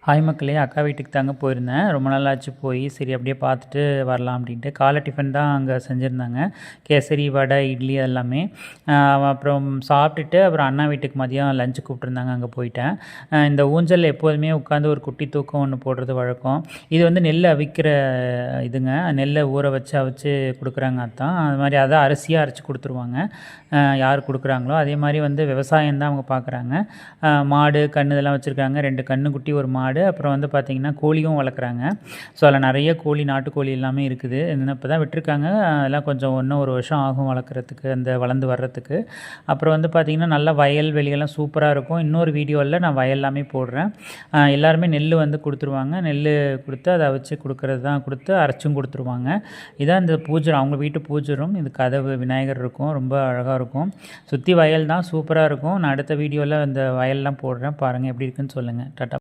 Hi மக்களே, அக்கா வீட்டுக்கு தாங்க போயிருந்தேன். ரொம்ப நாள் ஆச்சு போய். சரி அப்படியே பார்த்துட்டு வரலாம் அப்படின்ட்டு. காலை டிஃபன் தான் அங்கே செஞ்சுருந்தாங்க. கேசரி, வடை, இட்லி எல்லாமே. அப்புறம் சாப்பிட்டுட்டு அப்புறம் அண்ணா வீட்டுக்கு மதியம் லஞ்சு கூப்பிட்ருந்தாங்க. அங்கே போயிட்டேன். இந்த ஊஞ்சலில் எப்போதுமே உட்காந்து ஒரு குட்டி தூக்கம் ஒன்று போடுறது வழக்கம். இது வந்து நெல் அவிக்கிற இதுங்க. நெல்லை ஊற வச்சு அவிச்சு கொடுக்குறாங்க அத்தான். அது மாதிரி அதான் அரிசியாக அரைச்சி கொடுத்துருவாங்க. யார் கொடுக்குறாங்களோ அதே மாதிரி வந்து விவசாயம் தான் அவங்க பார்க்குறாங்க. மாடு கன்று இதெல்லாம் வச்சுருக்காங்க. 2 கன்றுக்குட்டி, ஒரு மாடு. அப்புறம் வந்து பார்த்திங்கன்னா கோழியும் வளர்க்குறாங்க. ஸோ அதில் நிறைய கோழி, நாட்டுக்கோழி எல்லாமே இருக்குது. இப்போ தான் விட்டுருக்காங்க. அதெல்லாம் கொஞ்சம் இன்னும் 1 வருஷம் ஆகும் வளர்க்குறதுக்கு, அந்த வளர்ந்து வர்றதுக்கு. அப்புறம் வந்து பார்த்திங்கன்னா நல்லா வயல் வெளியெல்லாம் சூப்பராக இருக்கும். இன்னொரு வீடியோவில் நான் வயல் போடுறேன். எல்லாருமே நெல் வந்து கொடுத்துருவாங்க. நெல் கொடுத்து அதை வச்சு கொடுக்குறது தான், கொடுத்து அரைச்சும் கொடுத்துருவாங்க. இதான் இந்த பூஜை, அவங்க வீட்டு பூஜை ரூம். இது கதவு, விநாயகர் இருக்கும். ரொம்ப அழகாக இருக்கும். சுற்றி வயல் தான், சூப்பராக இருக்கும். நான் அடுத்த வீடியோவில் இந்த வயல்லாம் போடுறேன். பாருங்கள் எப்படி இருக்குன்னு சொல்லுங்கள். டாட்டா.